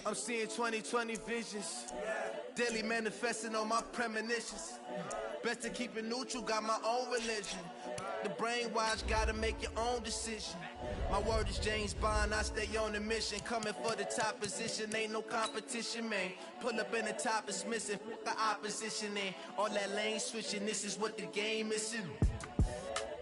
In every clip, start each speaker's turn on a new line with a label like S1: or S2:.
S1: I'm seeing 2020 visions. Daily manifesting on my premonitions. Best to keep it neutral, got my own religion. The brainwash, gotta make your own decision. My word is James Bond, I stay on the mission. Coming for the top position, ain't no competition, man. Pull up in the top, it's missing, the opposition in. All that lane switching, this is what the game missing.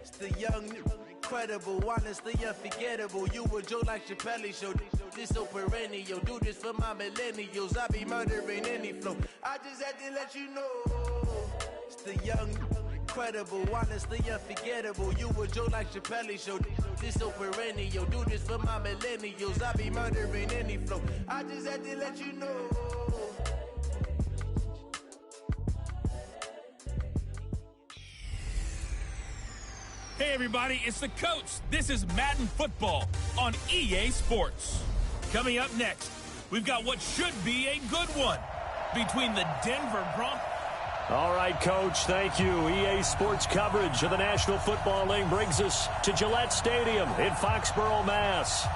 S1: It's the young, incredible, honestly unforgettable. You a joke like Chappelle show. This so perennial, do this for my millennials. I be murdering any flow. I just had to let you know. It's the young, incredible, honestly unforgettable. You a joke like Chappelle show. This so perennial, do this for my millennials. I be murdering any flow. I just had to let you know.
S2: Hey everybody, it's the coach. This is Madden Football on EA Sports. Coming up next, we've got what should be a good one between the Denver Broncos.
S3: All right, Coach, thank you. EA Sports coverage of the National Football League brings us to Gillette Stadium in Foxborough, Mass.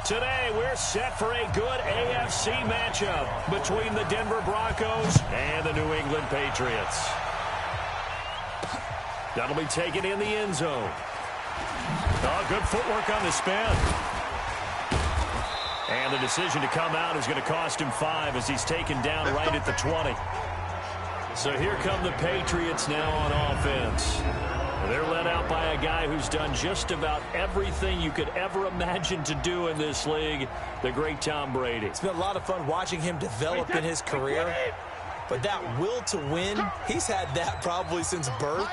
S3: Today, we're set for a good AFC matchup between the Denver Broncos and the New England Patriots. That'll be taken in the end zone. Oh, good footwork on the spin. And the decision to come out is going to cost him 5 as he's taken down right at the 20. So here come the Patriots now on offense. They're led out by a guy who's done just about everything you could ever imagine to do in this league, the great Tom Brady.
S4: It's been a lot of fun watching him develop in his career. But that will to win, he's had that probably since birth,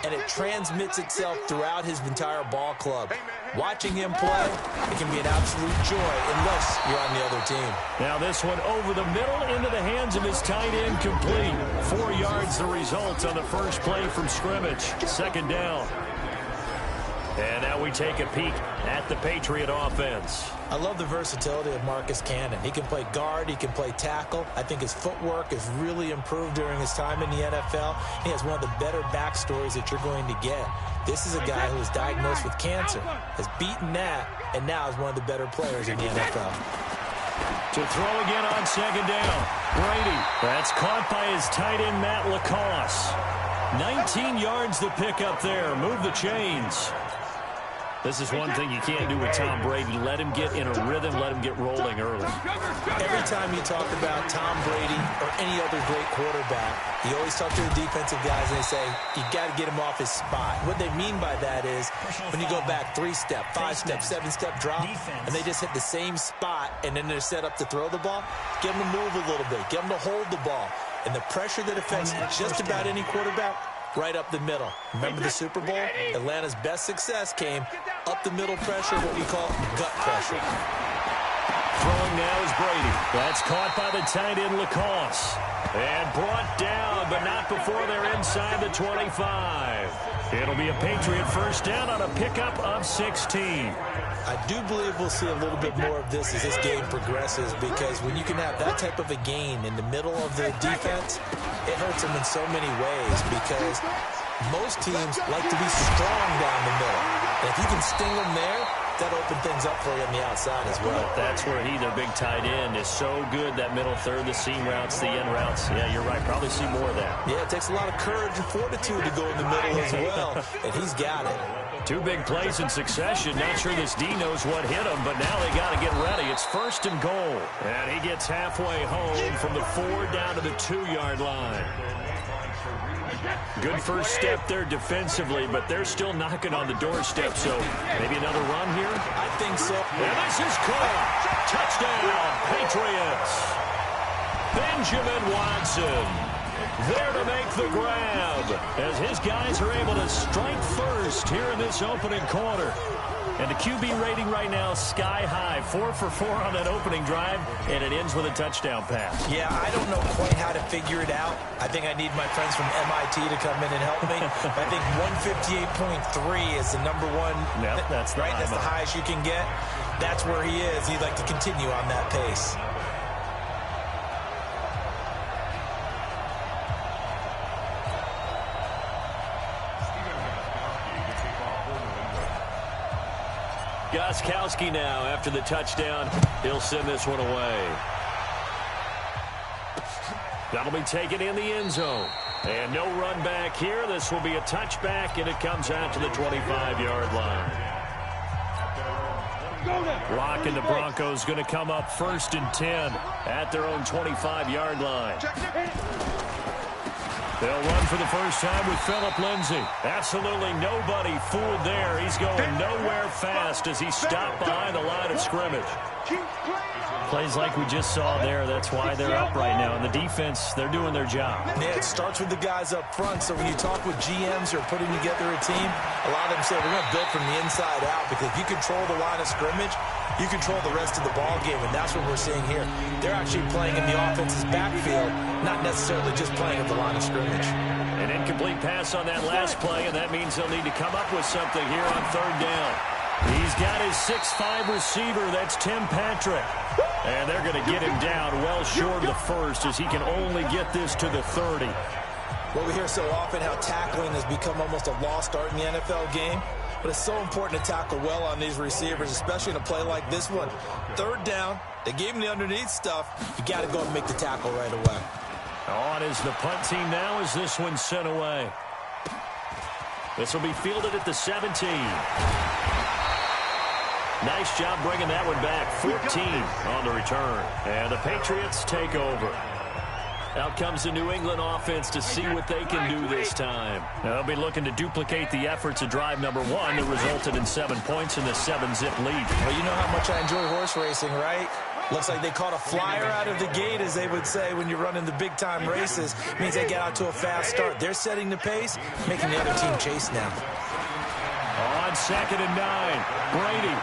S4: and it transmits itself throughout his entire ball club. Watching him play, it can be an absolute joy unless you're on the other team.
S3: Now this one over the middle into the hands of his tight end, complete. 4 yards the result on the first play from scrimmage. Second down. And now we take a peek at the Patriot offense.
S4: I love the versatility of Marcus Cannon. He can play guard, he can play tackle. I think his footwork has really improved during his time in the NFL. He has one of the better backstories that you're going to get. This is a guy who was diagnosed with cancer, has beaten that, and now is one of the better players in the NFL.
S3: To throw again on second down. Brady. That's caught by his tight end, Matt Lacoste. 19 yards to pick up there. Move the chains. This is one thing you can't do with Tom Brady. Let him get in a rhythm. Let him get rolling early.
S4: Every time you talk about Tom Brady or any other great quarterback, you always talk to the defensive guys and they say, you got to get him off his spot. What they mean by that is when you go back 3-step, 5-step, 7-step drop, and they just hit the same spot and then they're set up to throw the ball, get them to move a little bit, get them to hold the ball. And the pressure that affects just about any quarterback, right up the middle. Remember the Super Bowl? Atlanta's best success came up the middle pressure, what we call gut pressure.
S3: Throwing now is Brady. That's caught by the tight end Lacoste. And brought down, but not before they're inside the 25. It'll be a Patriot first down on a pickup of 16.
S4: I do believe we'll see a little bit more of this as this game progresses, because when you can have that type of a gain in the middle of the defense, it hurts them in so many ways, because most teams like to be strong down the middle. And if you can sting them there, that opens things up for you on the outside as well.
S3: That's where their big tight end, is so good, that middle third, the seam routes, the end routes. Yeah, you're right. Probably see more of that.
S4: Yeah, it takes a lot of courage and fortitude to go in the middle as well, and he's got it.
S3: 2 big plays in succession. Not sure this D knows what hit him, but now they got to get ready. It's first and goal. And he gets halfway home from the 4 down to the 2-yard line. Good first step there defensively, but they're still knocking on the doorstep, so maybe another run here?
S4: I think so.
S3: And this is caught. Touchdown, Patriots. Benjamin Watson there to make the grab as his guys are able to strike first here in this opening quarter. And the QB rating right now sky high, 4 for 4 on that opening drive, and it ends with a touchdown pass.
S4: Yeah, I don't know quite how to figure it out. I think I need my friends from MIT to come in and help me. I think 158.3 is the number one.
S3: Yep, that's the
S4: right. That's the highest you can get. That's where he is. He'd like to continue on that pace.
S3: Gostkowski now after the touchdown. He'll send this one away. That'll be taken in the end zone. And no run back here. This will be a touchback, and it comes out to the 25-yard line. Rock and the Broncos going to come up 1st and 10 at their own 25-yard line. They'll run for the first time with Phillip Lindsay. Absolutely nobody fooled there. He's going nowhere fast as he stopped behind the line of scrimmage.
S5: Plays like we just saw there. That's why they're up right now. And the defense, they're doing their job.
S4: Yeah, it starts with the guys up front. So when you talk with GMs who are putting together a team, a lot of them say we're going to build from the inside out, because if you control the line of scrimmage, you control the rest of the ball game, and that's what we're seeing here. They're actually playing in the offense's backfield, not necessarily just playing at the line of scrimmage.
S3: An incomplete pass on that last play, and that means they'll need to come up with something here on 3rd down. He's got his 6'5" receiver. That's Tim Patrick. And they're going to get him down well short of the first, as he can only get this to the 30.
S4: Well, we hear so often how tackling has become almost a lost art in the NFL game. But it's so important to tackle well on these receivers, especially in a play like this one. 3rd down, they gave him the underneath stuff. You got to go and make the tackle right away.
S3: On is the punt team now as this one's sent away. This will be fielded at the 17. Nice job bringing that one back. 14 on the return. And the Patriots take over. Out comes the New England offense to see what they can do this time. They'll be looking to duplicate the efforts of drive number 1 that resulted in 7 points in the 7-zip lead.
S4: Well, you know how much I enjoy horse racing, right? Looks like they caught a flyer out of the gate, as they would say when you're running the big-time races. It means they get out to a fast start. They're setting the pace, making the other team chase now.
S3: On 2nd and 9, Brady.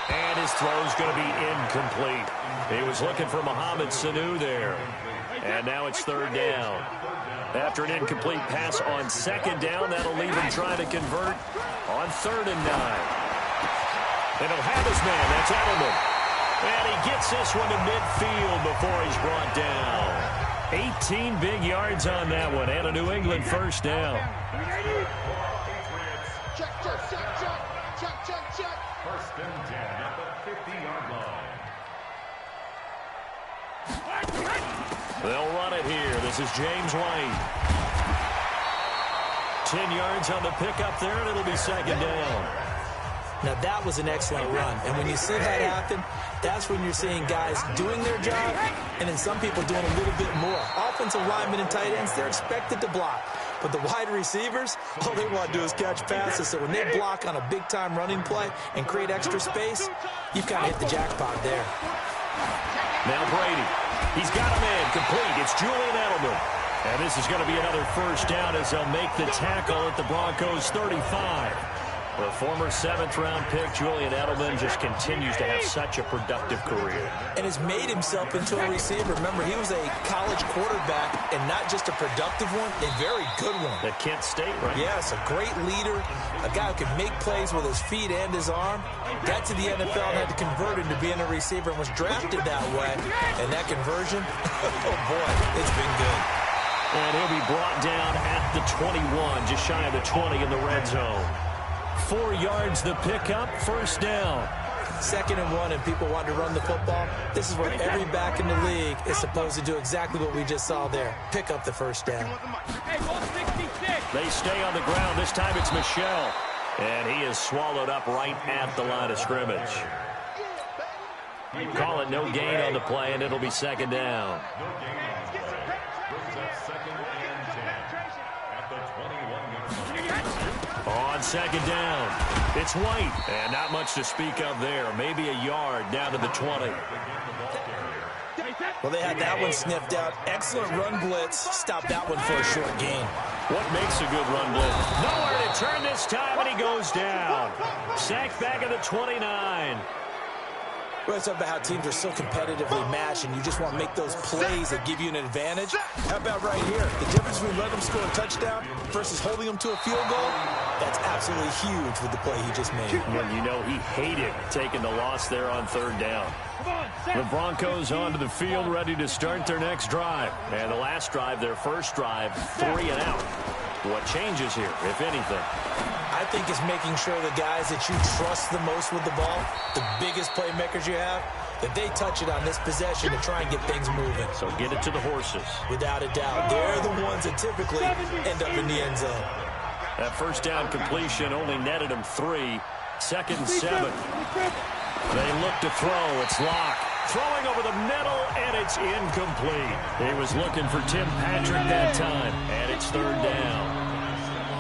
S3: And his throw's going to be incomplete. He was looking for Mohamed Sanu there. And now it's 3rd down. After an incomplete pass on 2nd down, that'll leave him trying to convert on 3rd and 9. And he'll have his man. That's Edelman. And he gets this one to midfield before he's brought down. 18 big yards on that one, and a New England 1st down.
S6: Check. 1st and 10 at the 50-yard line.
S3: They'll run it here. This is James White. 10 yards on the pickup there, and it'll be 2nd down.
S4: Now, that was an excellent run. And when you see that happen, that's when you're seeing guys doing their job, and then some people doing a little bit more. Offensive linemen and tight ends, they're expected to block. But the wide receivers, all they want to do is catch passes. So when they block on a big-time running play and create extra space, you've kind of hit the jackpot there.
S3: Now Brady. He's got a man complete. It's Julian Edelman. And this is going to be another 1st down as they'll make the tackle at the Broncos' 35. The former 7th-round pick, Julian Edelman, just continues to have such a productive career.
S4: And has made himself into a receiver. Remember, he was a college quarterback, and not just a productive one, a very good one.
S3: At Kent State, right?
S4: Yes, a great leader, a guy who can make plays with his feet and his arm. Got to the NFL and had to convert into being a receiver and was drafted that way. And that conversion, oh boy, it's been good.
S3: And he'll be brought down at the 21, just shy of the 20 in the red zone. 4 yards the pickup, 1st down.
S4: 2nd and 1, and people want to run the football. This is where every back in the league is supposed to do exactly what we just saw there. Pick up the 1st down.
S3: They stay on the ground. This time it's Michel. And he is swallowed up right at the line of scrimmage. Call it no gain on the play, and it'll be 2nd down. On 2nd down, it's White. And not much to speak of there. Maybe a yard down to the 20.
S4: Well, they had that one sniffed out. Excellent run blitz. Stopped that one for a short gain.
S3: What makes a good run blitz? Nowhere to turn this time, and he goes down. Sacked back at the 29.
S4: Well, it's about how teams are so competitively matched, and you just want to make those plays that give you an advantage. How about right here? The difference between letting them score a touchdown versus holding them to a field goal, that's absolutely huge with the play he just made.
S3: Well, you know he hated taking the loss there on 3rd down. The Broncos onto the field, ready to start their next drive. And the last drive, their first drive, 3 and out. What changes here, if anything?
S4: I I think it's making sure the guys that you trust the most with the ball, the biggest playmakers you have, that they touch it on this possession to try and get things moving.
S3: So get it to the horses.
S4: Without a doubt. They're the ones that typically end up in the end zone.
S3: That first down completion only netted him 3. 2nd and 7. They look to throw. It's Locke. Throwing over the middle, and it's incomplete. He was looking for Tim Patrick that time, and it's 3rd down.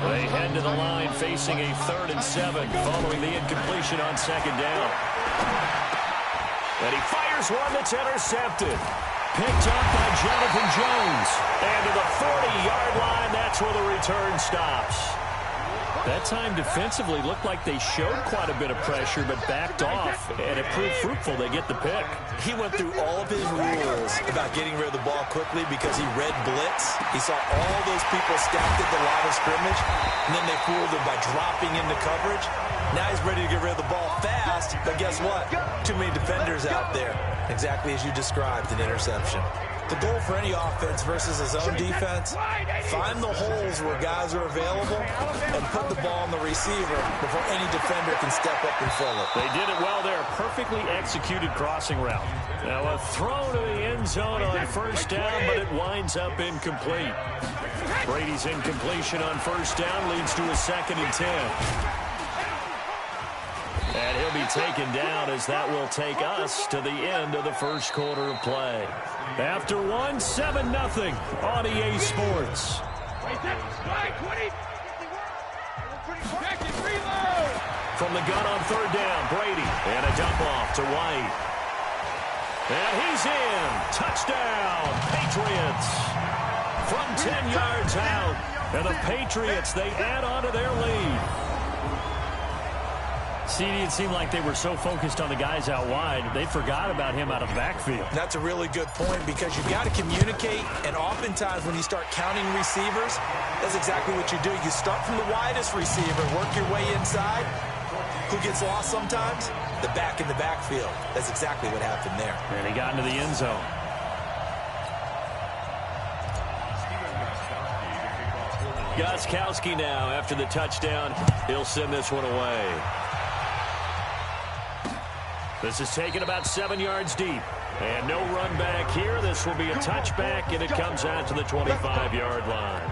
S3: They head to the line facing a 3rd and 7 following the incompletion on 2nd down. And he fires one that's intercepted. Picked up by Jonathan Jones. And to the 40-yard line, that's where the return stops. That time defensively looked like they showed quite a bit of pressure but backed off, and it proved fruitful. They get the pick.
S4: He went through all of his rules about getting rid of the ball quickly because he read blitz. He saw all those people stacked at the line of scrimmage, and then they fooled him by dropping into coverage. Now he's ready to get rid of the ball fast, but guess what? Too many defenders out there. Exactly as you described, an interception. The goal for any offense versus a zone defense, find the holes where guys are available and put the ball on the receiver before any defender can step up and fill it.
S3: They did it well there. Perfectly executed crossing route. Now a throw to the end zone on 1st down, but it winds up incomplete. Brady's incompletion on 1st down leads to a 2nd and 10. And he'll be taken down as that will take us to the end of the 1st quarter of play. After 1, 7-0 on EA Sports. From the gun on 3rd down, Brady. And a dump off to White. And he's in. Touchdown, Patriots. From 10 yards out. And the Patriots, they add on to their lead. CD, it seemed like they were so focused on the guys out wide, they forgot about him out of the backfield.
S4: That's a really good point because you've got to communicate, and oftentimes when you start counting receivers, that's exactly what you do. You start from the widest receiver, work your way inside. Who gets lost sometimes? The back in the backfield. That's exactly what happened there.
S3: And he got into the end zone. Gostkowski now after the touchdown. He'll send this one away. This is taken about 7 yards deep. And no run back here. This will be a touchback, and it comes out to the 25-yard line.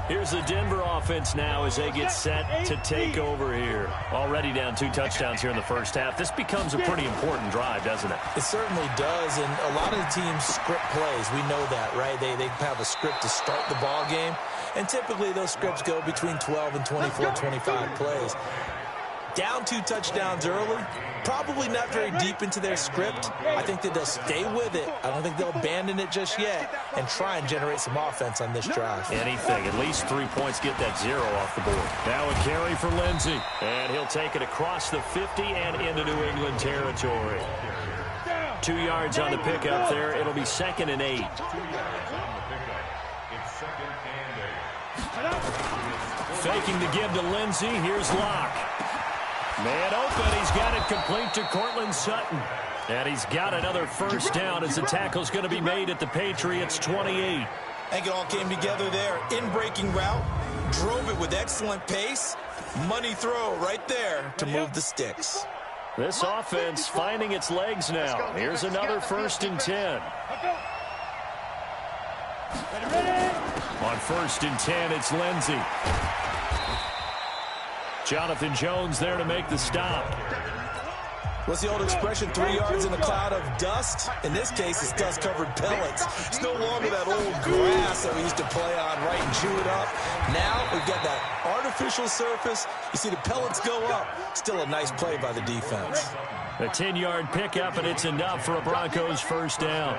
S3: Here's the Denver offense now as they get set to take over here. Already down 2 touchdowns here in the first half. This becomes a pretty important drive, doesn't it?
S4: It certainly does, and a lot of the teams script plays. We know that, right? They have a script to start the ball game, and typically those scripts go between 12 and 24, 25 plays. Down 2 touchdowns early, probably not very deep into their script. I think that they'll stay with it. I don't think they'll abandon it just yet and try and generate some offense on this drive.
S3: Anything. At least 3 points, get that 0 off the board. Now a carry for Lindsey. And he'll take it across the 50 and into New England territory. 2 yards on the pickup there. It'll be 2nd and 8. Faking the give to Lindsey. Here's Locke. Man open. He's got it complete to Cortland Sutton. And he's got another first down as the tackle's going to be made at the Patriots 28.
S4: I think it all came together there. In-breaking route. Drove it with excellent pace. Money throw right there to move the sticks.
S3: This offense finding its legs now. Here's another 1st and 10. On 1st and 10, it's Lindsey. Jonathan Jones there to make the stop.
S4: What's the old expression, 3 yards in a cloud of dust? In this case, it's dust-covered pellets. It's no longer that old grass that we used to play on, right, and chew it up. Now we've got that artificial surface. You see the pellets go up. Still a nice play by the defense.
S3: A 10-yard pickup, and it's enough for a Broncos first down.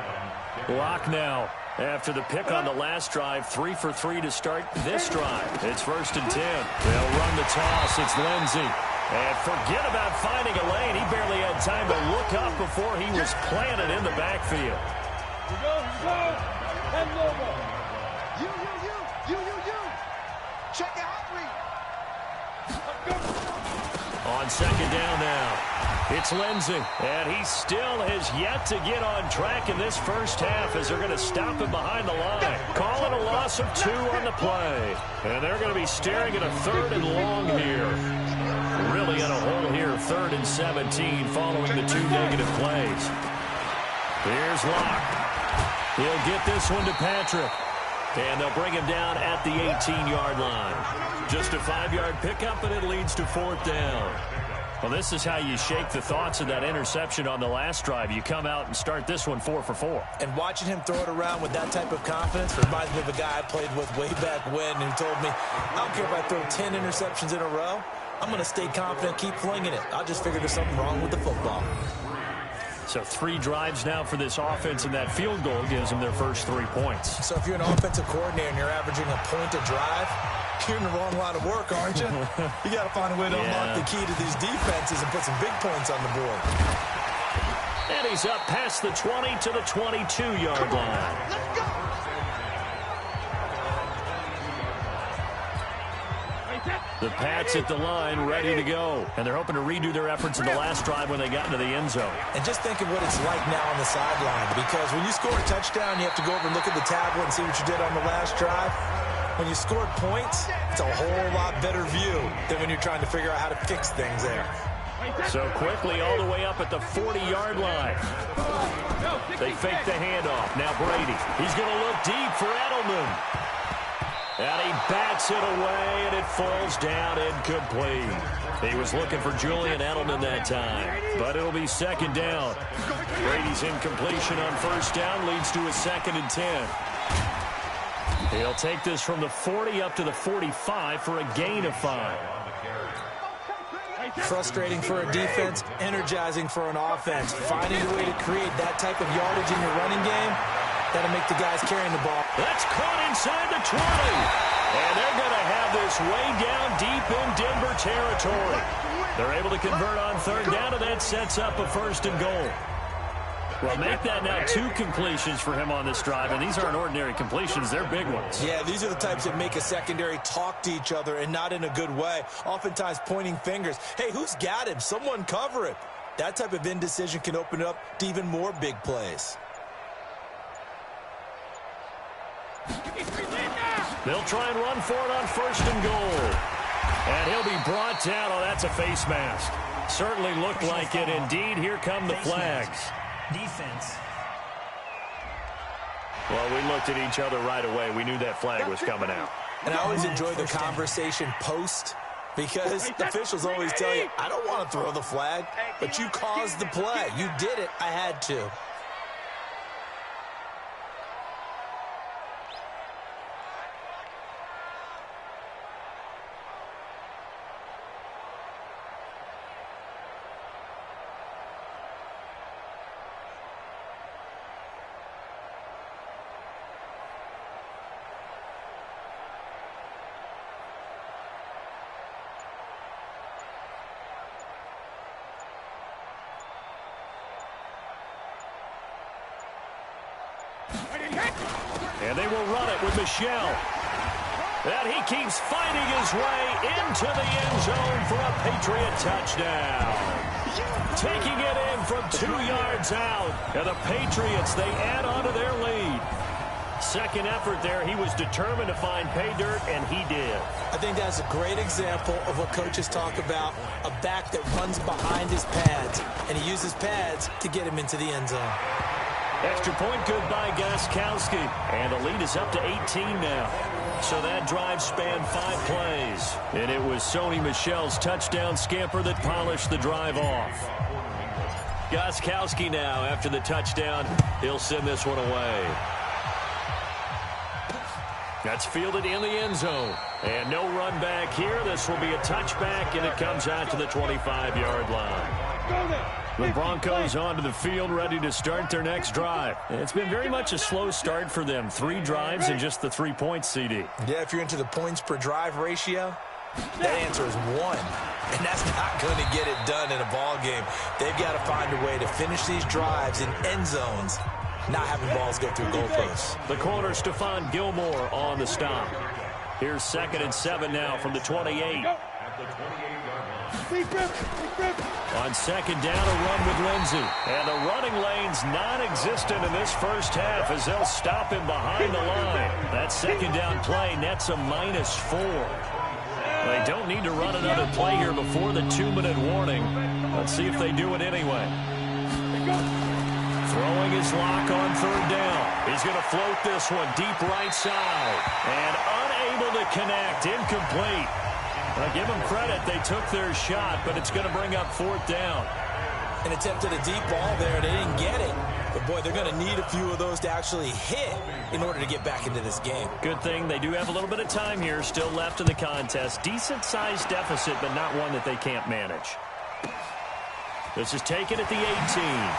S3: Locke now. After the pick on the last drive, 3 for 3 to start this drive. It's 1st and 10. They'll run the toss. It's Lindsey. And forget about finding a lane. He barely had time to look up before he was planted in the backfield.
S7: Here we go. And Lobo. You. Check out 3.
S3: On 2nd down now. It's Lindsay, and he still has yet to get on track in this first half as they're going to stop him behind the line. Calling a loss of 2 on the play. And they're going to be staring at a 3rd and long here. Really in a hole here, 3rd and 17 following the 2 negative plays. Here's Locke. He'll get this one to Patrick. And they'll bring him down at the 18-yard line. Just a 5-yard pickup, and it leads to 4th down. Well, this is how you shake the thoughts of that interception on the last drive. You come out and start this one 4 for 4.
S4: And watching him throw it around with that type of confidence reminds me of a guy I played with way back when who told me, I don't care if I throw 10 interceptions in a row. I'm going to stay confident, keep flinging it. I just figured there's something wrong with the football.
S5: So 3 drives now for this offense, and that field goal gives them their first 3 points.
S4: So if you're an offensive coordinator and you're averaging a point a drive, you're in the wrong line of work, aren't you? You got to find a way to unlock the key to these defenses and put some big points on the board.
S3: And he's up past the 20 to the 22-yard line.
S7: Let's go.
S3: The Pats at the line, ready to go. And they're hoping to redo their efforts in the last drive when they got into the end zone.
S4: And just think of what it's like now on the sideline, because when you score a touchdown, you have to go over and look at the tablet and see what you did on the last drive. When you scored points, it's a whole lot better view than when you're trying to figure out how to fix things there.
S3: So quickly all the way up at the 40-yard line. They fake the handoff. Now Brady. He's going to look deep for Edelman. And he bats it away, and it falls down incomplete. He was looking for Julian Edelman that time, but it'll be 2nd down. Brady's incompletion on 1st down leads to a 2nd and 10. He'll take this from the 40 up to the 45 for a gain of 5.
S4: Frustrating for a defense, energizing for an offense. Finding a way to create that type of yardage in your running game, that'll make the guys carrying the ball.
S3: That's caught inside the 20. And they're going to have this way down deep in Denver territory. They're able to convert on 3rd down, and that sets up a 1st and goal. Well, make that now 2 completions for him on this drive, and these aren't ordinary completions. They're big ones.
S4: Yeah, these are the types that make a secondary talk to each other, and not in a good way. Oftentimes pointing fingers. Hey, who's got him? Someone cover it. That type of indecision can open up to even more big plays.
S3: They'll try and run for it on 1st and goal. And he'll be brought down. Oh, that's a face mask. Certainly looked like it. Indeed, here come the flags.
S8: Defense.
S3: Well, we looked at each other right away. We knew that flag was coming out.
S4: And I always enjoy the conversation post, because officials always tell you, I don't want to throw the flag, but you caused the play. You did it. I had to.
S3: And they will run it with Michelle. And he keeps fighting his way into the end zone for a Patriot touchdown. Taking it in from 2 yards out. And the Patriots, they add on to their lead. 2nd effort there. He was determined to find pay dirt, and he did.
S4: I think that's a great example of what coaches talk about, a back that runs behind his pads, and he uses pads to get him into the end zone.
S3: Extra point good by Gostkowski. And the lead is up to 18 now. So that drive spanned 5 plays. And it was Sony Michel's touchdown scamper that polished the drive off. Gostkowski now, after the touchdown, he'll send this one away. That's fielded in the end zone. And no run back here. This will be a touchback, and it comes out to the 25-yard line. The Broncos onto the field, ready to start their next drive. It's been very much a slow start for them. 3 drives and just the 3 points, CD.
S4: Yeah, if you're into the points per drive ratio, that answer is 1. And that's not going to get it done in a ball game. They've got to find a way to finish these drives in end zones, not having balls go through goalposts.
S3: The corner, Stephon Gilmore, on the stop. Here's 2nd and 7 now from the 28.
S7: Big grip, big grip.
S3: On second down, a run with Lindsey. And the running lane's non-existent in this first half as they'll stop him behind the line. That second down play nets a -4. They don't need to run another play here before the 2-minute warning. Let's see if they do it anyway. Throwing his lock on third down. He's going to float this one deep right side. And unable to connect. Incomplete. Well, give them credit. They took their shot, but it's going to bring up fourth down.
S4: And attempted a deep ball there. They didn't get it. But, boy, they're going to need a few of those to actually hit in order to get back into this game.
S5: Good thing they do have a little bit of time here still left in the contest. Decent-sized deficit, but not one that they can't manage. This is taken at the 18.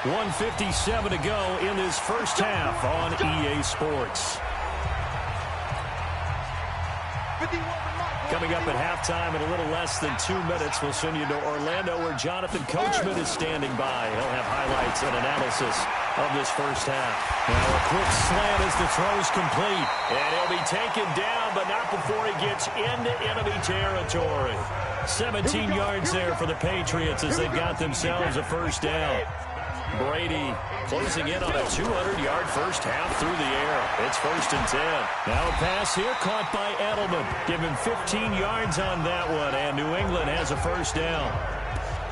S5: 1:57 to go in this first half on EA Sports. Coming up at halftime in a little less than 2 minutes, we'll send you to Orlando where Jonathan Coachman is standing by. He'll have highlights and analysis of this first half. Now a quick slant as the throw's complete. And he'll be taken down, but not before he gets into enemy territory. 17 yards there for the Patriots as they got themselves a first down. Brady closing in on a 200-yard first half through the air. It's 1st and 10. Now a pass here caught by Edelman. Give him 15 yards on that one, and New England has a first down.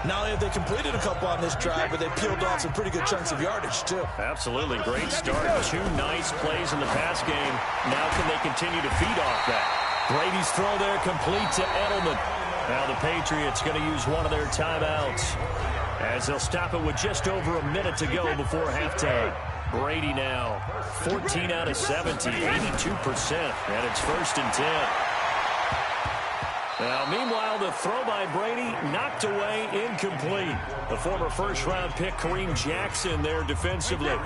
S4: Not only have they completed a couple on this drive, but they peeled off some pretty good chunks of yardage, too.
S5: Absolutely. Great start. 2 nice plays in the pass game. Now can they continue to feed off that?
S3: Brady's throw there complete to Edelman.
S5: Now the Patriots going to use one of their timeouts as they'll stop it with just over a minute to go before halftime. Brady now 14 out of 70, 82%, and it's 1st and 10. Now, meanwhile, the throw by Brady knocked away, incomplete. The former first-round pick, Kareem Jackson, there defensively.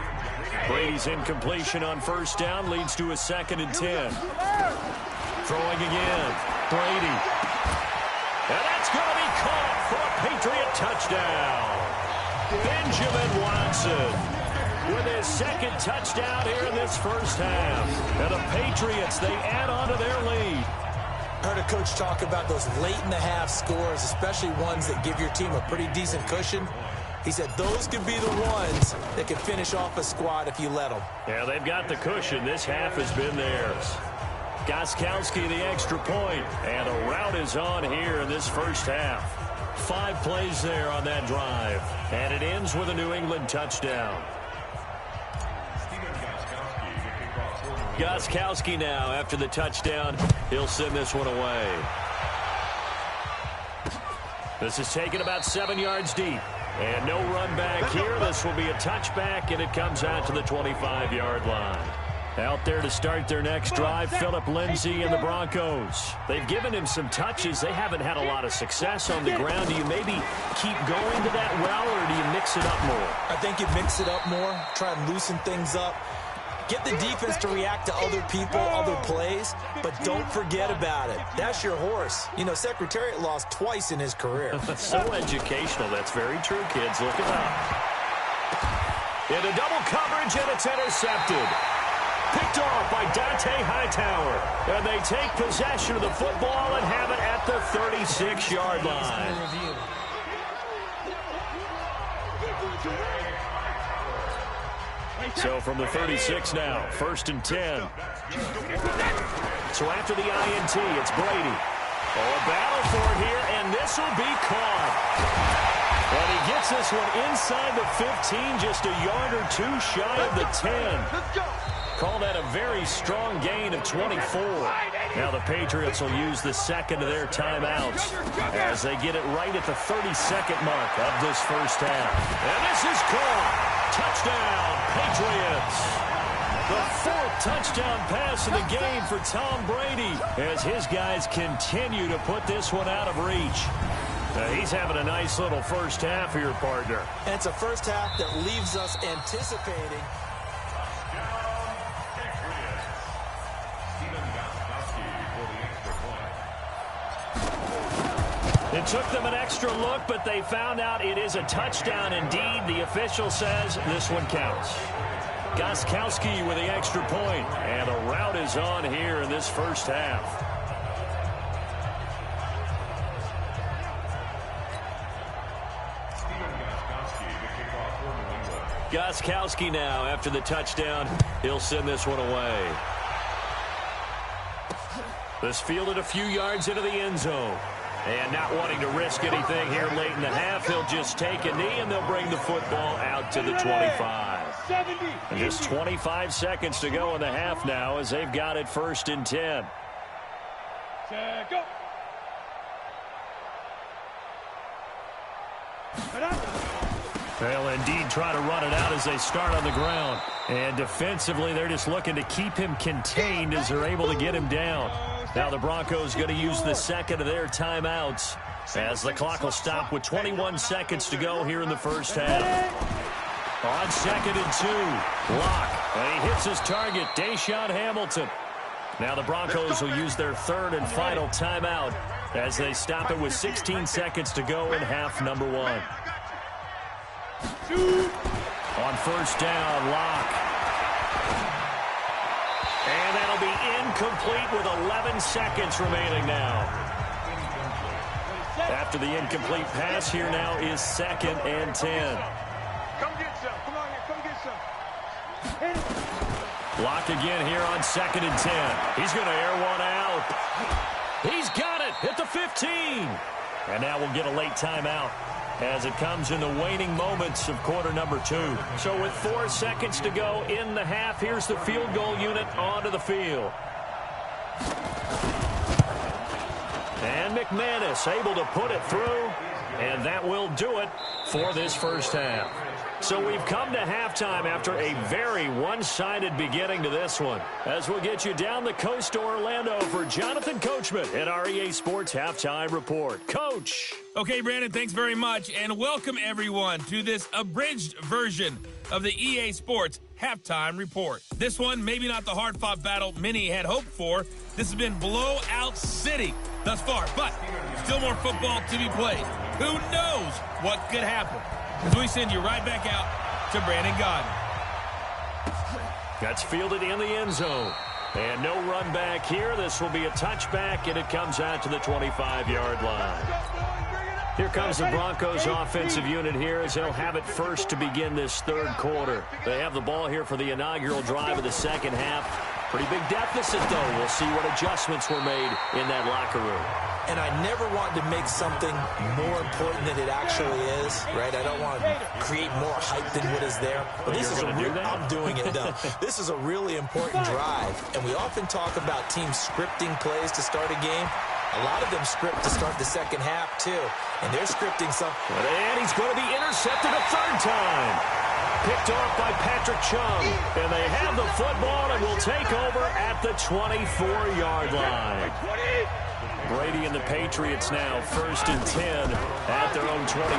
S5: Brady's incompletion on first down leads to a 2nd and 10. Throwing again, Brady. And that's going to be caught for a Patriot touchdown. Benjamin Watson with his 2nd touchdown here in this first half. And the Patriots, they add on to their lead.
S4: I heard a coach talk about those late-in-the-half scores, especially ones that give your team a pretty decent cushion. He said those could be the ones that can finish off a squad if you let them.
S5: Yeah, they've got the cushion. This half has been theirs. Gostkowski the extra point, and a route is on here in this first half. 5 plays there on that drive, and it ends with a New England touchdown. Gostkowski now after the touchdown. He'll send this one away. This is taken about 7 yards deep. And no run back here. This will be a touchback, and it comes out to the 25-yard line. Out there to start their next drive, Phillip Lindsay and the Broncos. They've given him some touches. They haven't had a lot of success on the ground. Do you maybe keep going to that route, or do you mix it up more?
S4: I think you mix it up more, try and loosen things up. Get the defense to react to other people, other plays, but don't forget about it. That's your horse. You know, Secretariat lost twice in his career.
S5: So educational. That's very true, kids. Look it up. Into double coverage, and it's intercepted. Picked off by Dante Hightower. And they take possession of the football and have it at the 36-yard line. So from the 36 now, 1st and 10. So after the INT, it's Brady. Oh, a battle for it here, and this will be caught. And he gets this one inside the 15, just a yard or 2 shy of the 10. Call that a very strong gain of 24. Now the Patriots will use the 2nd of their timeouts as they get it right at the 32nd mark of this first half. And this is caught. Touchdown, Patriots. The 4th touchdown pass of the game for Tom Brady as his guys continue to put this one out of reach. He's having a nice little first half here, partner.
S4: And it's a first half that leaves us anticipating.
S5: It took them an extra look, but they found out it is a touchdown indeed. The official says this one counts. Gostkowski with the extra point, and a route is on here in this first half.
S3: Gostkowski now, after the touchdown, he'll send this one away. This fielded a few yards into the end zone. And not wanting to risk anything here late in the half, he'll just take a knee, and they'll bring the football out to the 25. And just 25 seconds to go in the half now as they've got it 1st and 10.
S7: Go.
S3: They'll indeed try to run it out as they start on the ground. And defensively, they're just looking to keep him contained as they're able to get him down. Now the Broncos going to use the second of their timeouts as the clock will stop with 21 seconds to go here in the first half. On 2nd and 2, Locke. And he hits his target, Deshaun Hamilton. Now the Broncos will use their 3rd and final timeout as they stop it with 16 seconds to go in half number 1. On 1st down, Locke. And that'll be incomplete with 11 seconds remaining now. After the incomplete pass, here now is 2nd and 10.
S7: Come get some. Come on here. Come get some.
S3: Locke again here on 2nd and 10. He's going to air one out. He's got it at the 15. And now we'll get a late timeout as it comes in the waning moments of quarter number 2. So with 4 seconds to go in the half, here's the field goal unit onto the field. And McManus able to put it through, and that will do it for this first half. So we've come to halftime after a very one-sided beginning to this one. As we'll get you down the coast to Orlando for Jonathan Coachman at our EA Sports Halftime Report. Coach.
S2: Okay, Brandon, thanks very much, and welcome everyone to this abridged version of the EA Sports Halftime Report. This one, maybe not the hard-fought battle many had hoped for. This has been blowout city thus far, but still more football to be played. Who knows what could happen? As we send you right back out to Brandon Godden.
S3: That's fielded in the end zone. And no run back here. This will be a touchback, and it comes out to the 25-yard line. Here comes the Broncos offensive unit here as they'll have it first to begin this 3rd quarter. They have the ball here for the inaugural drive of the second half. Pretty big deficit, though. We'll see what adjustments were made in that locker room.
S4: And I never want to make something more important than it actually is, right? I don't want to create more hype than what is there. But this is I'm doing it, though. This is a really important drive. And we often talk about teams scripting plays to start a game. A lot of them script to start the second half, too. And they're scripting something.
S3: And he's going to be intercepted a 3rd time. Picked off by Patrick Chung. And they have the football and will take over at the 24-yard line. Brady and the Patriots now 1st and 10 at their own 24.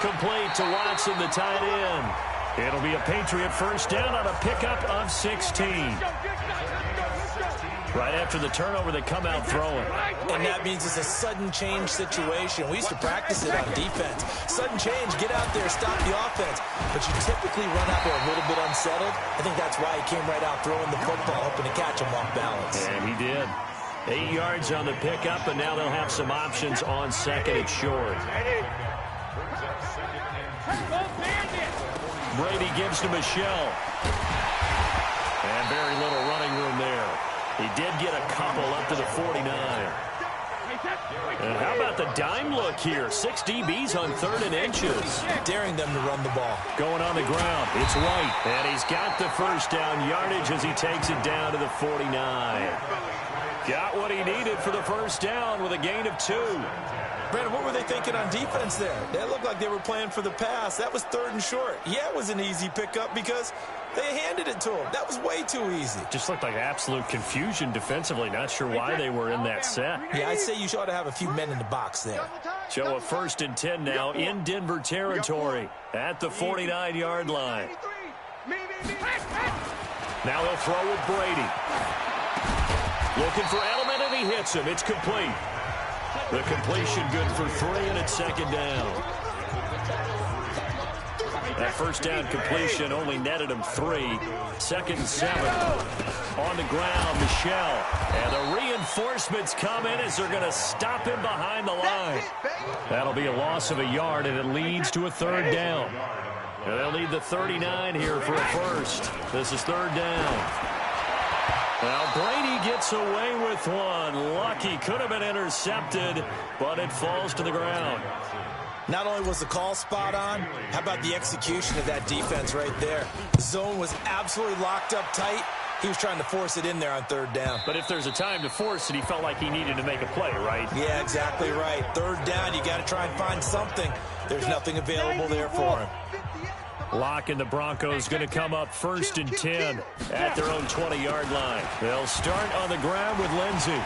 S3: Complete to Watson, the tight end. It'll be a Patriot first down on a pickup of 16. Right after the turnover, they come out throwing.
S4: And that means it's a sudden change situation. We used to practice it on defense. Sudden change, get out there, stop the offense. But you typically run out there a little bit unsettled. I think that's why he came right out throwing the football, hoping to catch him off balance.
S3: And he did. 8 yards on the pickup, and now they'll have some options on 2nd and short. Brady gives to Michelle. And very little running room there. He did get a couple up to the 49. And how about the dime look here? 6 DBs on 3rd and inches.
S4: Daring them to run the ball.
S3: Going on the ground, it's White. And he's got the first down yardage as he takes it down to the 49. Got what he needed for the first down with a gain of 2.
S4: Brandon, what were they thinking on defense there? That looked like they were playing for the pass. That was 3rd and short. Yeah, it was an easy pickup because they handed it to him. That was way too easy.
S3: Just looked like absolute confusion defensively. Not sure why they were in that set.
S4: Yeah, I'd say you ought to have a few men in the box there.
S3: So a 1st and 10 now in Denver territory at the 49-yard line. Now they'll throw with Brady. Looking for Edelman, and he hits him. It's complete. The completion good for 3, and it's 2nd down. That first down completion only netted him 3. 2nd and 7. On the ground, Michelle. And the reinforcements come in as they're going to stop him behind the line. That'll be a loss of a yard, and it leads to a 3rd down. And they'll need the 39 here for a first. This is third down. Now Brady gets away with one. Lucky, could have been intercepted, but it falls to the ground.
S4: Not only was the call spot on, how about the execution of that defense right there? The zone was absolutely locked up tight. He was trying to force it in there on third down.
S5: But if there's a time to force it, he felt like he needed to make a play, right?
S4: Yeah, exactly right. Third down, you got to try and find something. There's nothing available there for him.
S3: Lock and the Broncos going to come up first and 10 at their own 20-yard line. They'll start on the ground with Lindsey.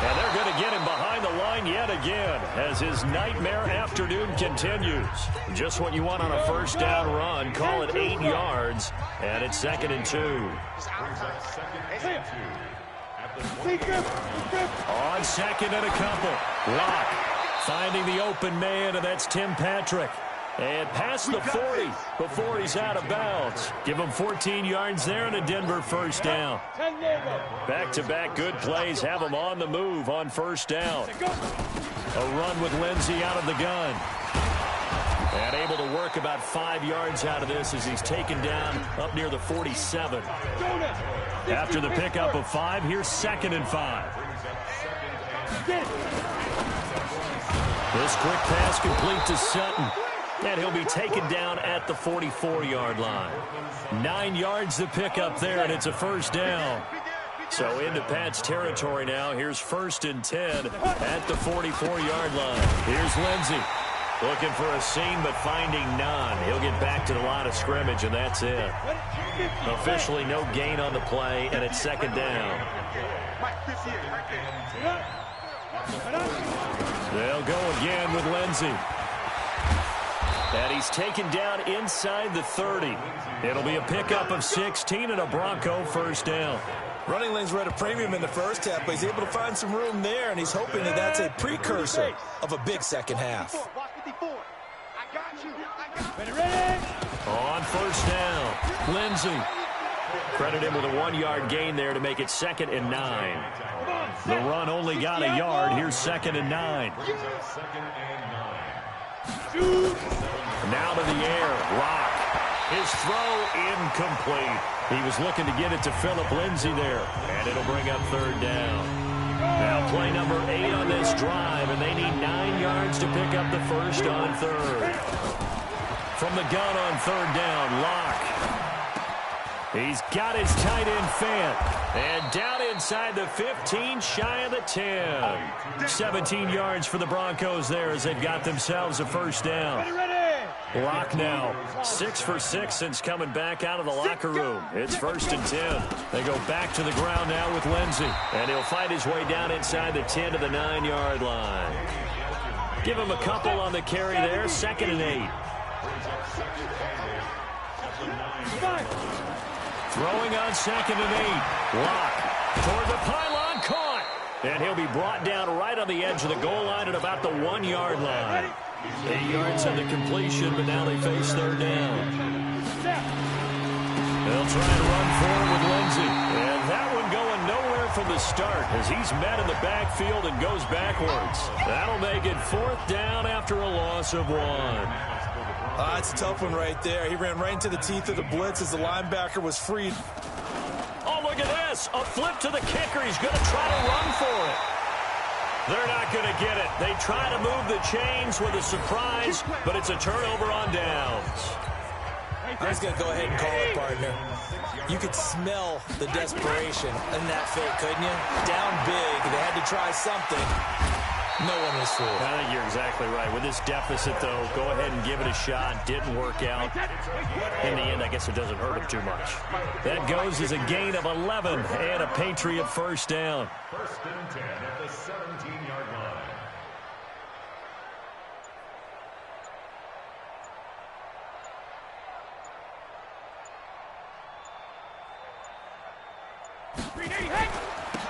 S3: And they're going to get him behind the line yet again as his nightmare afternoon continues. Just what you want on a first down run. Call it 8 yards, and it's 2nd and 2. On second and a couple. Lock finding the open man, and that's Tim Patrick. And past the 40 before he's out of bounds. Give him 14 yards there and a Denver first down. Back-to-back good plays have him on the move on first down. A run with Lindsey out of the gun. And able to work about 5 yards out of this as he's taken down up near the 47. After the pickup of 5, here's 2nd and 5. This quick pass complete to Sutton. And he'll be taken down at the 44-yard line. 9 yards to pick up there, and it's a first down. So into Pat's territory now. Here's 1st and 10 at the 44-yard line. Here's Lindsey. Looking for a seam, but finding none. He'll get back to the line of scrimmage, and that's it. Officially no gain on the play, and it's 2nd down. They'll go again with Lindsey. And he's taken down inside the 30. It'll be a pickup of 16 and a Bronco first down.
S4: Running lanes were at a premium in the first half, but he's able to find some room there, and he's hoping that that's a precursor of a big second half.
S3: On first down, Lindsey. Credit him with a 1-yard gain there to make it 2nd and 9. The run only got a yard. Here's 2nd and 9. Now to the air. Lock. His throw incomplete. He was looking to get it to Phillip Lindsey there. And it'll bring up third down. Now play number 8 on this drive, and they need 9 yards to pick up the first on third. From the gun on third down, Lock. He's got his tight end Fant. And down inside the 15, shy of the 10. 17 yards for the Broncos there as they've got themselves a first down. Lock now, 6 for 6 since coming back out of the locker room. It's 1st and 10. They go back to the ground now with Lindsey. And he'll fight his way down inside the 10 to the 9-yard line. Give him a couple on the carry there, 2nd and 8. Throwing on 2nd and 8. Lock toward the pylon, caught. And he'll be brought down right on the edge of the goal line at about the 1-yard line. 8 yards on the completion, but now they face third down. They'll try and run forward with Lindsey. And that one going nowhere from the start as he's met in the backfield and goes backwards. That'll make it 4th down after a loss of 1.
S4: It's a tough one right there. He ran right into the teeth of the blitz as the linebacker was freed.
S3: Oh, look at this. A flip to the kicker. He's going to try to run for it. They're not going to get it. They try to move the chains with a surprise, but it's a turnover on downs.
S4: I'm just going to go ahead and call it, partner. You could smell the desperation in that fake, couldn't you? Down big. They had to try something. No one was fooled.
S3: I think you're exactly right. With this deficit, though, go ahead and give it a shot. Didn't work out. In the end, I guess it doesn't hurt him too much. That goes as a gain of 11 and a Patriot first down.
S6: 1st and 10 at the 17-yard line.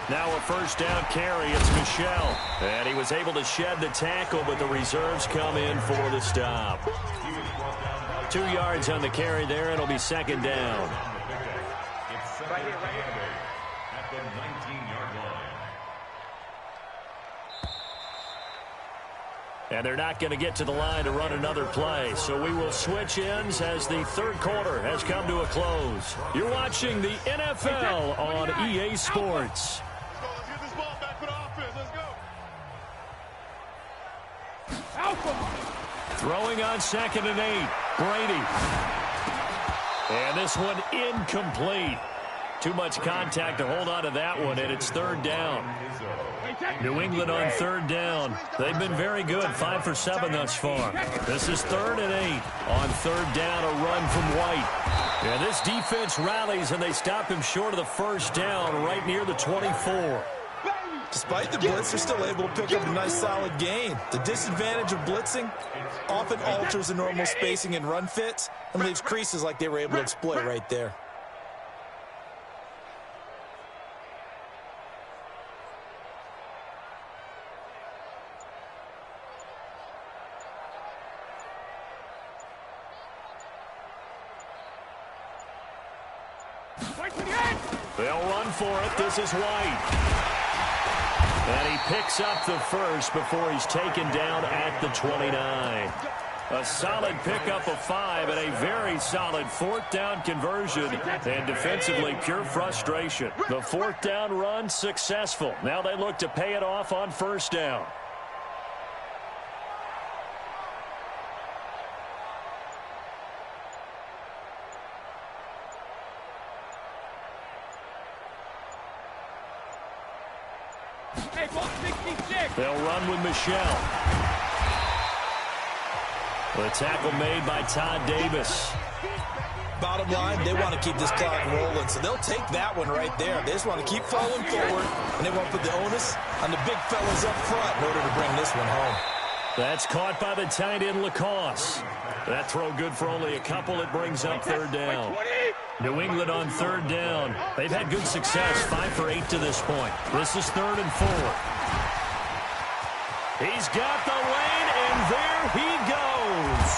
S3: Now a first down carry. It's Michel. And he was able to shed the tackle, but the reserves come in for the stop. 2 yards on the carry there. It'll be 2nd down.
S6: At the 19-yard line.
S3: And they're not going to get to the line to run another play. So we will switch ends as the third quarter has come to a close. You're watching the NFL on EA Sports.
S7: Let's get this ball back for the offense. Let's go.
S3: Throwing on 2nd and 8. Brady. And this one incomplete. Too much contact to hold on to that one, and it's 3rd down. New England on 3rd down. They've been very good, 5 for 7 thus far. This is 3rd and 8. On 3rd down, a run from White. And this defense rallies, and they stop him short of the 1st down right near the 24.
S4: Despite the blitz, they're still able to pick up a nice, solid gain. The disadvantage of blitzing often alters the normal spacing and run fits and leaves creases like they were able to exploit right there.
S3: They'll run for it. This is White. And he picks up the first before he's taken down at the 29. A solid pickup of 5 and a very solid 4th down conversion. And defensively, pure frustration. The 4th down run successful. Now they look to pay it off on 1st down. They'll run with Michelle. The tackle made by Todd Davis.
S4: Bottom line, they want to keep this clock rolling, so they'll take that one right there. They just want to keep falling forward, and they want to put the onus on the big fellas up front in order to bring this one home.
S3: That's caught by the tight end, Lacoste. That throw good for only a couple. It brings up 3rd down. New England on 3rd down. They've had good success, 5 for 8 to this point. This is 3rd and 4. He's got the lane, and there he goes.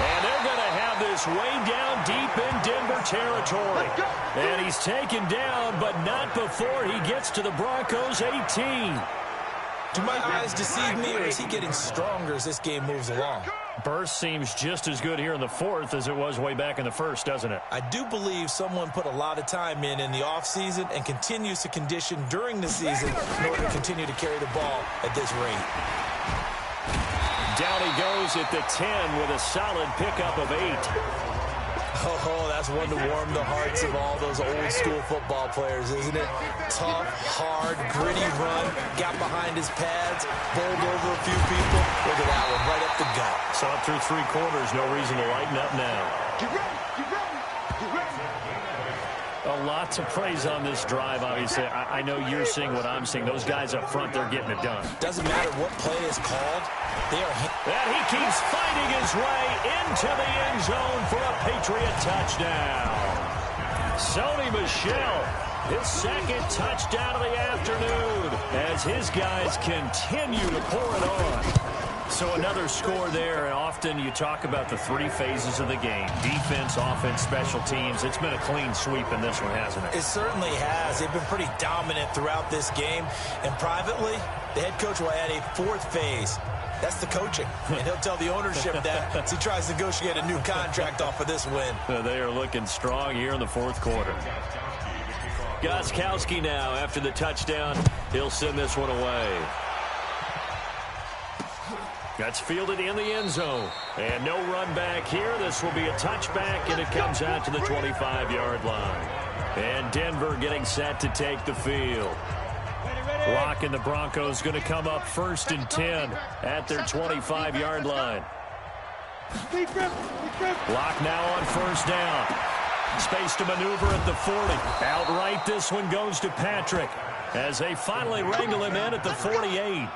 S3: And they're going to have this way down deep in Denver territory. And he's taken down, but not before he gets to the Broncos' 18.
S4: Do my eyes deceive me, or is he getting stronger as this game moves along?
S3: Burst seems just as good here in the 4th as it was way back in the 1st, doesn't it?
S4: I do believe someone put a lot of time in the offseason and continues to condition during the season in order to continue to carry the ball at this rate.
S3: Down he goes at the 10 with a solid pickup of 8.
S4: Oh, that's one to warm the hearts of all those old-school football players, isn't it? Tough, hard, gritty run, got behind his pads, bowled over a few people. Look at that one, right up the gut.
S3: Saw it through 3 quarters, no reason to lighten up now.
S7: Get ready, get ready, get ready.
S3: A lot to praise on this drive, obviously. I know you're seeing what I'm seeing. Those guys up front, they're getting it done.
S4: Doesn't matter what play is called. They are.
S3: And he keeps fighting his way into the end zone for a Patriot touchdown. Sony Michel, his 2nd touchdown of the afternoon as his guys continue to pour it on. So another score there, and often you talk about the 3 phases of the game. Defense, offense, special teams. It's been a clean sweep in this one, hasn't it?
S4: It certainly has. They've been pretty dominant throughout this game. And privately, the head coach will add a 4th phase. That's the coaching. And he'll tell the ownership that as he tries to negotiate a new contract off of this win.
S3: They are looking strong here in the 4th quarter. Gostkowski now after the touchdown. He'll send this one away. That's fielded in the end zone. And no run back here. This will be a touchback, and it comes out to the 25-yard line. And Denver getting set to take the field. Clock and the Broncos going to come up 1st and 10 at their 25-yard line. Block now on 1st down. Space to maneuver at the 40. Outright, this one goes to Patrick as they finally wrangle him in at the 48.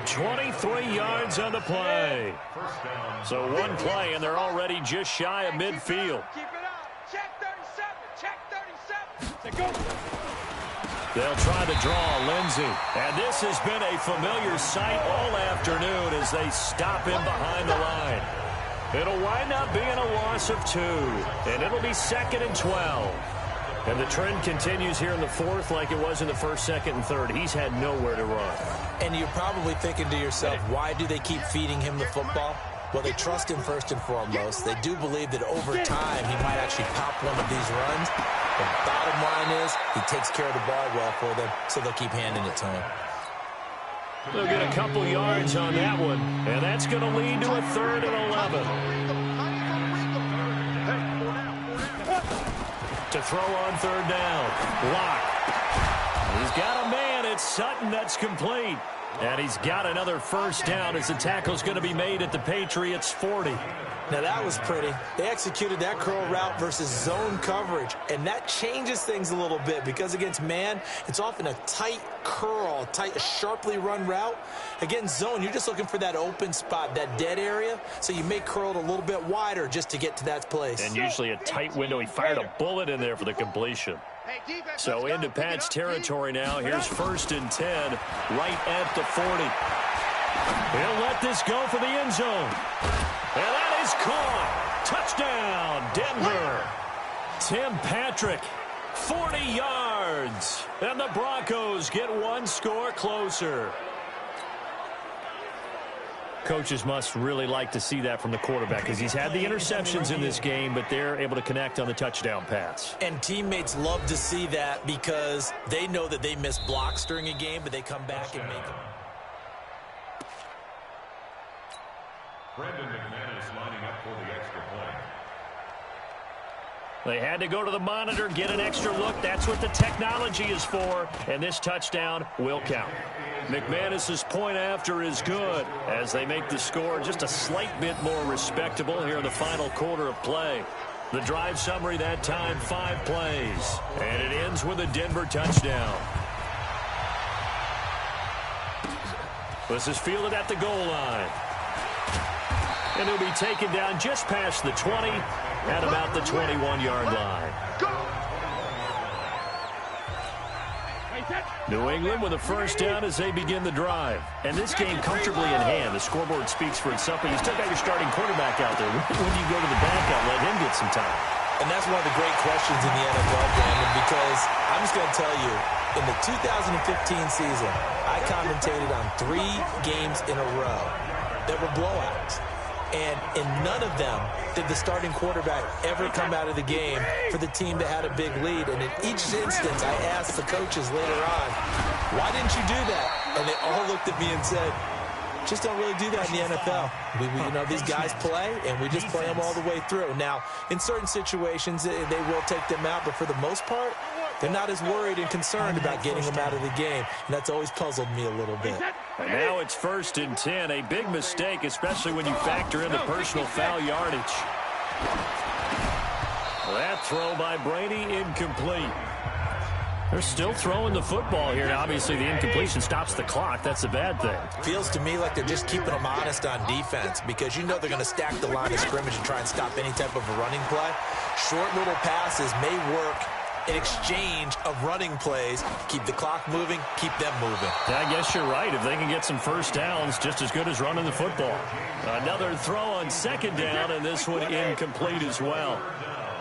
S3: 23 yards on the play. So one play, and they're already just shy of midfield.
S7: Keep it up. Check 37. Check 37. Go.
S3: They'll try to draw Lindsey. And this has been a familiar sight all afternoon as they stop him behind the line. It'll wind up being a loss of 2. And it'll be 2nd and 12. And the trend continues here in the fourth like it was in the first, second, and third. He's had nowhere to run.
S4: And you're probably thinking to yourself, why do they keep feeding him the football? Well, they trust him first and foremost. They do believe that over time he might actually pop one of these runs. The bottom line is he takes care of the ball well for them, so they'll keep handing it to him.
S3: They'll get a couple yards on that one, and that's going to lead to a 3rd and 11. To throw on 3rd down. Lock. He's got a man. It's Sutton. That's complete. And he's got another first down as the tackle's going to be made at the Patriots' 40.
S4: Now, that was pretty. They executed that curl route versus zone coverage, and that changes things a little bit because against man, it's often a tight curl, a sharply run route. Against zone, you're just looking for that open spot, that dead area, so you may curl it a little bit wider just to get to that place.
S3: And usually a tight window. He fired a bullet in there for the completion. So into Pat's territory now. Here's 1st and 10, right at the 40. He'll let this go for the end zone. And that is caught. Touchdown, Denver. Tim Patrick, 40 yards. And the Broncos get one score closer. Coaches must really like to see that from the quarterback because he's had the interceptions in this game, but they're able to connect on the touchdown pass.
S4: And teammates love to see that because they know that they miss blocks during a game, but they come back and make them.
S6: Brandon McManus lining up for the extra point.
S3: They had to go to the monitor, get an extra look. That's what the technology is for, and this touchdown will count. McManus's point after is good as they make the score just a slight bit more respectable here in the final quarter of play. The drive summary that time, 5 plays, and it ends with a Denver touchdown. This is fielded at the goal line. And he'll be taken down just past the 20 at about the 21-yard line. New England with a first down as they begin the drive. And this game comfortably in hand. The scoreboard speaks for itself, but you still got your starting quarterback out there. When do you go to the backup, let him get some time?
S4: And that's one of the great questions in the NFL, Brandon, because I'm just going to tell you, in the 2015 season, I commentated on 3 games in a row that were blowouts. And in none of them did the starting quarterback ever come out of the game for the team that had a big lead. And in each instance, I asked the coaches later on, why didn't you do that? And they all looked at me and said, just don't really do that in the NFL. You know, these guys play, and we just play them all the way through. Now, in certain situations, they will take them out, but for the most part, they're not as worried and concerned about getting them out of the game. And that's always puzzled me a little bit.
S3: And now it's 1st and 10. A big mistake, especially when you factor in the personal foul yardage. That throw by Brady, incomplete. They're still throwing the football here. Now, obviously, the incompletion stops the clock. That's a bad thing.
S4: Feels to me like they're just keeping them honest on defense because you know they're going to stack the line of scrimmage and try and stop any type of a running play. Short little passes may work in exchange of running plays. Keep the clock moving, keep them moving.
S3: I guess you're right. If they can get some first downs, just as good as running the football. Another throw on 2nd down, and this one incomplete as well.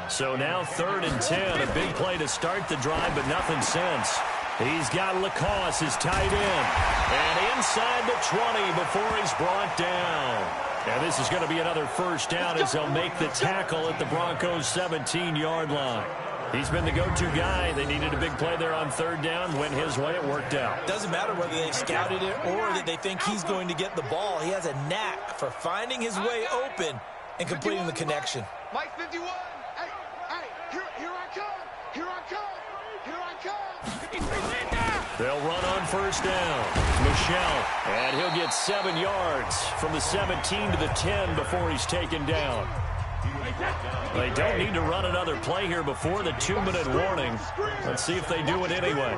S3: So now 3rd and 10. A big play to start the drive, but nothing since. He's got Lacoste, his tight end. And inside the 20 before he's brought down. And this is going to be another first down as they'll make the tackle at the Broncos' 17-yard line. He's been the go-to guy. They needed a big play there on 3rd down. Went his way. It worked out.
S4: Doesn't matter whether they've scouted it or that they think he's going to get the ball. He has a knack for finding his way open and completing the connection.
S7: Mike 51. Hey, here I come. Here I come. Here I come.
S3: They'll run on 1st down. Michelle. And he'll get 7 yards from the 17 to the 10 before he's taken down. They don't need to run another play here before the 2-minute warning. Let's see if they do it anyway.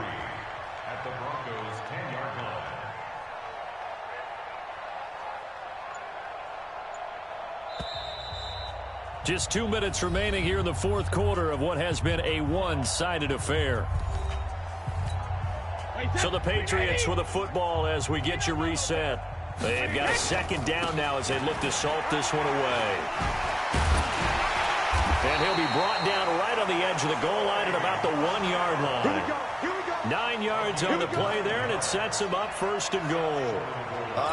S6: At the Broncos' 10-yard line.
S3: Just 2 minutes remaining here in the 4th quarter of what has been a one-sided affair. So the Patriots with a football as we get you reset. They've got a 2nd down now as they look to salt this one away. And he'll be brought down right on the edge of the goal line at about the 1-yard line. 9 yards on the play there, and it sets him up first and goal.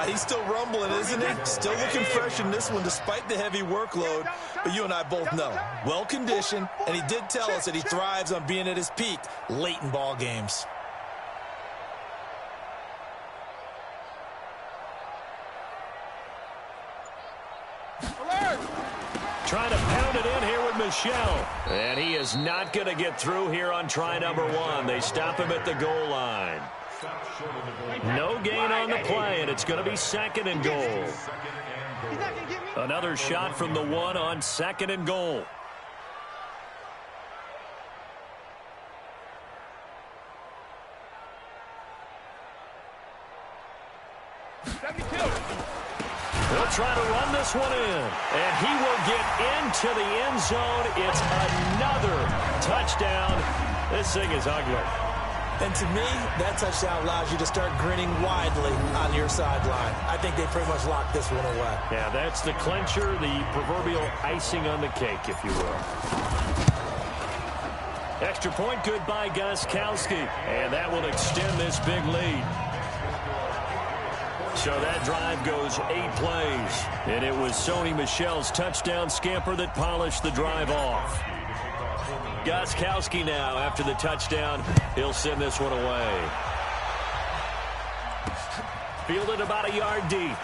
S4: He's still rumbling, isn't he? Still looking fresh in this one despite the heavy workload. But you and I both know, well-conditioned, and he did tell us that he thrives on being at his peak late in ball games.
S3: Trying to pound it in here with Michel. And he is not going to get through here on try number 1. They stop him at the goal line. No gain on the play, and it's going to be 2nd and goal. Another shot from the 1 on 2nd and goal. He'll try to run this one in, and he will get into the end zone. It's another touchdown. This thing is ugly.
S4: And to me, that touchdown allows you to start grinning widely on your sideline. I think they pretty much locked this one away.
S3: Yeah, that's the clincher, the proverbial icing on the cake, if you will. Extra point, good by Gostkowski, and that will extend this big lead. So that drive goes 8 plays, and it was Sony Michel's touchdown scamper that polished the drive off. Gostkowski now, after the touchdown, he'll send this one away. Fielded about a yard deep.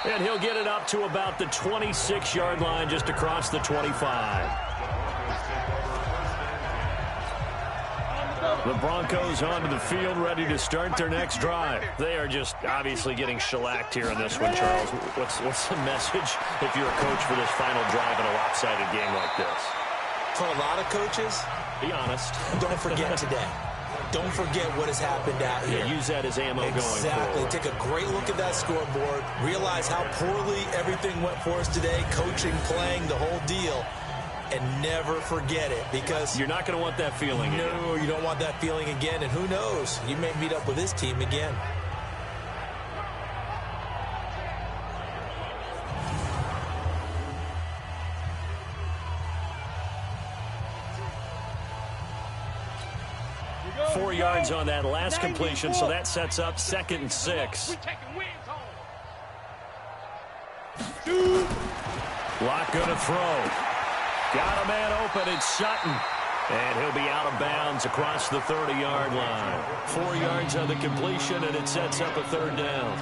S3: And he'll get it up to about the 26-yard line, just across the 25. The Broncos onto the field, ready to start their next drive. They are just obviously getting shellacked here in this one, Charles. What's the message if you're a coach for this final drive in a lopsided game like this?
S4: For a lot of coaches,
S3: be honest.
S4: Don't forget today. Don't forget what has happened out here.
S3: Yeah, use that as ammo going forward.
S4: Exactly. Take a great look at that scoreboard. Realize how poorly everything went for us today. Coaching, playing, the whole deal. And never forget it, because
S3: you're not going to want that feeling again.
S4: No, you don't want that feeling again. And who knows? You may meet up with this team again.
S3: Go, 4 yards on that last completion, so that sets up 2nd and 6. Lock going to throw. Got a man open, it's Sutton. And he'll be out of bounds across the 30-yard line. 4 yards on the completion, and it sets up a 3rd down.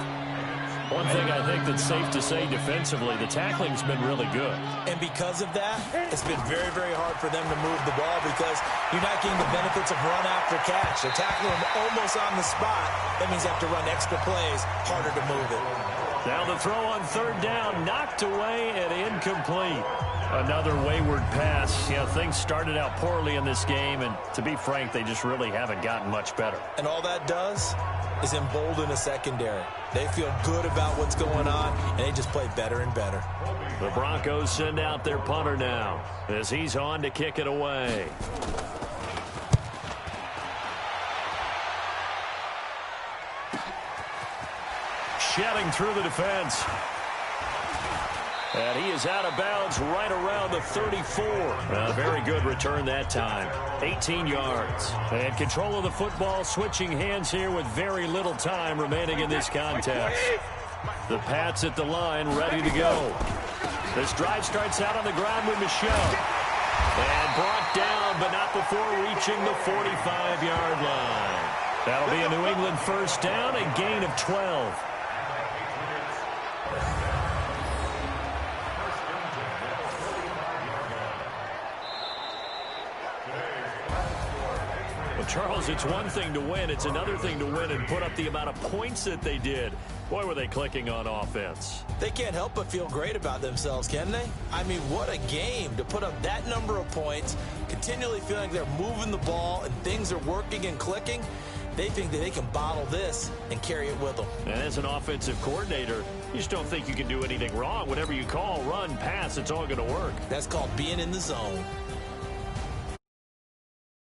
S3: One thing I think that's safe to say defensively, the tackling's been really good.
S4: And because of that, it's been very, very hard for them to move the ball, because you're not getting the benefits of run after catch. They're tackling them almost on the spot. That means you have to run extra plays, harder to move it.
S3: Now the throw on 3rd down, knocked away and incomplete. Another wayward pass. You know, things started out poorly in this game, and to be frank, they just really haven't gotten much better.
S4: And all that does is embolden a secondary. They feel good about what's going on, and they just play better and better.
S3: The Broncos send out their punter now as he's on to kick it away. Shedding through the defense. And he is out of bounds right around the 34. A very good return that time. 18 yards. And control of the football, switching hands here with very little time remaining in this contest. The Pats at the line, ready to go. This drive starts out on the ground with Michel. And brought down, but not before reaching the 45-yard line. That'll be a New England 1st down, a gain of 12. Charles, it's one thing to win. It's another thing to win and put up the amount of points that they did. Boy, were they clicking on offense.
S4: They can't help but feel great about themselves, can they? I mean, what a game to put up that number of points, continually feeling they're moving the ball and things are working and clicking. They think that they can bottle this and carry it with them.
S3: And as an offensive coordinator, you just don't think you can do anything wrong. Whatever you call, run, pass, it's all going to work.
S4: That's called being in the zone.